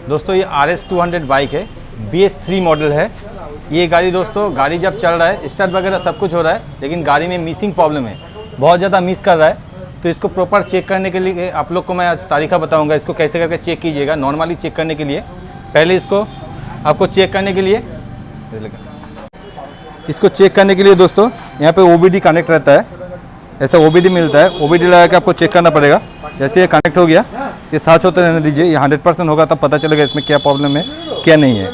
दोस्तों ये RS200 bike है, BS3 मॉडल है। ये गाड़ी दोस्तों, गाड़ी जब चल रहा है स्टार्ट वगैरह सब कुछ हो रहा है, लेकिन गाड़ी में मिसिंग प्रॉब्लम है, बहुत ज़्यादा मिस कर रहा है। तो इसको प्रॉपर चेक करने के लिए आप लोग को मैं आज तरीका बताऊंगा, इसको कैसे करके चेक कीजिएगा। नॉर्मली चेक करने के लिए पहले आपको चेक करने के लिए दोस्तों यहाँ पे OBD कनेक्ट रहता है, ऐसा OBD मिलता है। OBD लगा के आपको चेक करना पड़ेगा। जैसे ये कनेक्ट हो गया, ये साथ होते रहने दीजिए। ये 100% होगा तब पता चलेगा इसमें क्या प्रॉब्लम है क्या नहीं है।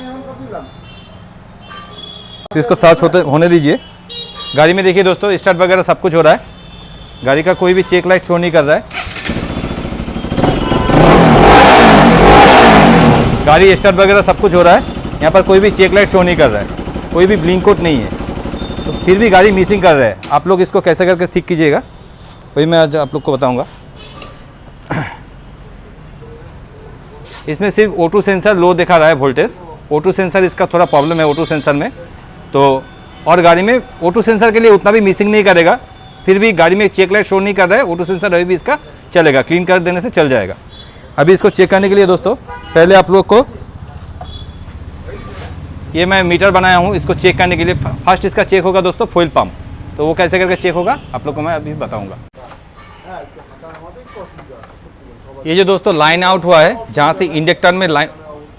तो इसको साथ होने दीजिए। गाड़ी में देखिए दोस्तों स्टार्ट वगैरह सब कुछ हो रहा है, गाड़ी का कोई भी चेक लाइट शो नहीं कर रहा है। गाड़ी स्टार्ट वगैरह सब कुछ हो रहा है, यहाँ पर कोई भी चेक लाइट शो नहीं कर रहा है, कोई भी ब्लिंक आउट नहीं है, तो फिर भी गाड़ी मिसिंग कर रहा है। आप लोग इसको कैसे करके ठीक कीजिएगा वही मैं आज आप लोग को बताऊंगा। इसमें सिर्फ O2 सेंसर लो दिखा रहा है वोल्टेज। O2 सेंसर इसका थोड़ा प्रॉब्लम है O2 सेंसर में, तो और गाड़ी में O2 सेंसर के लिए उतना भी मिसिंग नहीं करेगा, फिर भी गाड़ी में चेक लाइट शो नहीं कर रहा है। O2 सेंसर अभी भी इसका चलेगा, क्लीन कर देने से चल जाएगा। अभी इसको चेक करने के लिए दोस्तों पहले आप लोग को ये मैं मीटर बनाया हूँ, इसको चेक करने के लिए फर्स्ट इसका चेक होगा दोस्तों फ्यूल पंप। तो वो कैसे करके चेक होगा आप लोग को मैं अभी बताऊँगा। ये जो दोस्तों लाइन आउट हुआ है, जहाँ से इंडक्टर में लाइन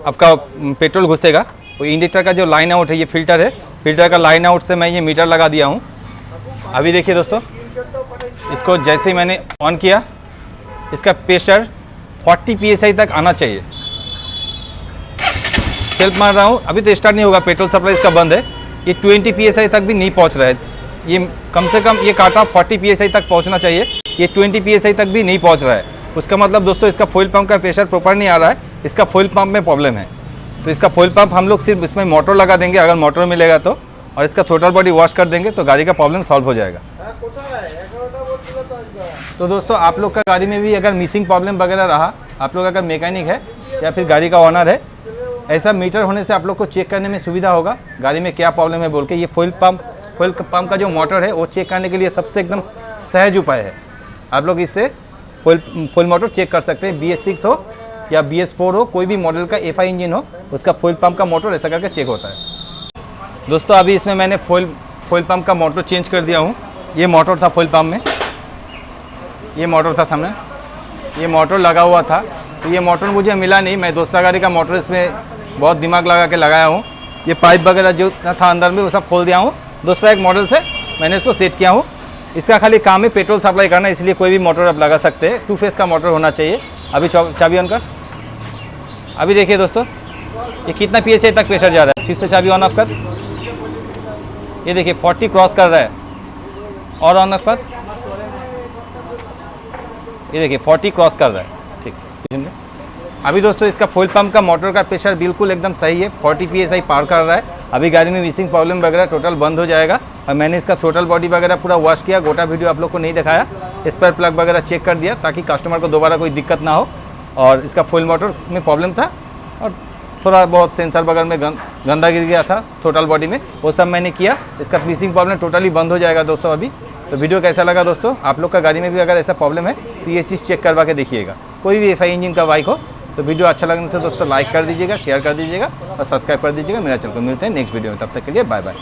आपका पेट्रोल घुसेगा, वो इंडक्टर का जो लाइन आउट है ये फिल्टर है, फिल्टर का लाइन आउट से मैं ये मीटर लगा दिया हूँ। अभी देखिए दोस्तों, इसको जैसे ही मैंने ऑन किया, इसका प्रेशर 40 PSI तक आना चाहिए। सेल्फ मार रहा हूँ, अभी तो स्टार्ट नहीं होगा, पेट्रोल सप्लाई इसका बंद है। ये 20 PSI तक भी नहीं पहुँच रहा है, ये कम से कम ये काटा 40 PSI तक पहुँचना चाहिए, ये 20 PSI तक भी नहीं पहुँच रहा है। उसका मतलब दोस्तों इसका फ्यूल पंप का प्रेशर प्रॉपर नहीं आ रहा है, इसका फ्यूल पंप में प्रॉब्लम है। तो इसका फ्यूल पंप हम लोग सिर्फ इसमें मोटर लगा देंगे, अगर मोटर मिलेगा तो, और इसका थ्रोटल बॉडी वॉश कर देंगे तो गाड़ी का प्रॉब्लम सॉल्व हो जाएगा। तो दोस्तों आप लोग का गाड़ी में भी अगर मिसिंग प्रॉब्लम वगैरह रहा, आप लोग अगर मैकेनिक है या फिर गाड़ी का ऑनर है, ऐसा मीटर होने से आप लोग को चेक करने में सुविधा होगा गाड़ी में क्या प्रॉब्लम है बोल के। ये फ्यूल पंप का जो मोटर है वो चेक करने के लिए सबसे एकदम सहज उपाय है। आप लोग इससे फुल मोटर चेक कर सकते हैं, BS6 हो या BS4 हो, कोई भी मॉडल का FI इंजन हो, उसका फ्यूल पंप का मोटर ऐसा करके चेक होता है। दोस्तों अभी इसमें मैंने फ्यूल पंप का मोटर चेंज कर दिया हूँ। ये मोटर था फ्यूल पंप में, ये मोटर था सामने, ये मोटर लगा हुआ था, तो ये मोटर मुझे मिला नहीं, मैं दूसरा गाड़ी का मोटर इसमें बहुत दिमाग लगा के लगाया हूँ। ये पाइप वगैरह जो था अंदर में वो सब खोल दिया हूँ, दूसरा एक मॉडल से मैंने इसको सेट किया हूँ। इसका खाली काम है पेट्रोल सप्लाई करना, इसलिए कोई भी मोटर आप लगा सकते हैं। 2 फेस का मोटर होना चाहिए। अभी चाबी ऑन कर। अभी देखिए दोस्तों ये कितना PSI तक प्रेशर जा रहा है, फिर से चाबी ऑन ऑफ कर। ये देखिए 40 क्रॉस कर रहा है, और ऑन ऑफ कर। ये देखिए 40 क्रॉस कर रहा है, ठीक। अभी दोस्तों इसका फ्यूल पंप का मोटर का प्रेशर बिल्कुल एकदम सही है, 40 PSI पार कर रहा है। अभी गाड़ी में मिसिंग प्रॉब्लम वगैरह टोटल बंद हो जाएगा। और मैंने इसका थ्रोटल बॉडी वगैरह पूरा वॉश किया, गोटा वीडियो आप लोग को नहीं दिखाया। स्पेयर प्लग वगैरह चेक कर दिया ताकि कस्टमर को दोबारा कोई दिक्कत ना हो। और इसका फ्यूल मोटर में प्रॉब्लम था, और थोड़ा बहुत सेंसर वगैरह में गंदा गिर गया था थ्रोटल बॉडी में, वो सब मैंने किया। इसका मिसिंग प्रॉब्लम टोटली बंद हो जाएगा दोस्तों अभी। तो वीडियो कैसा लगा दोस्तों, आप लोग का गाड़ी में भी अगर ऐसा प्रॉब्लम है तो ये चीज़ चेक करवा के देखिएगा। कोई भी FI इंजन का बाइक हो तो वीडियो अच्छा लगने से दोस्तों लाइक कर दीजिएगा, शेयर कर दीजिएगा और सब्सक्राइब कर दीजिएगा मेरा चैनल को। मिलते हैं नेक्स्ट वीडियो में, तब तक के लिए बाय बाय।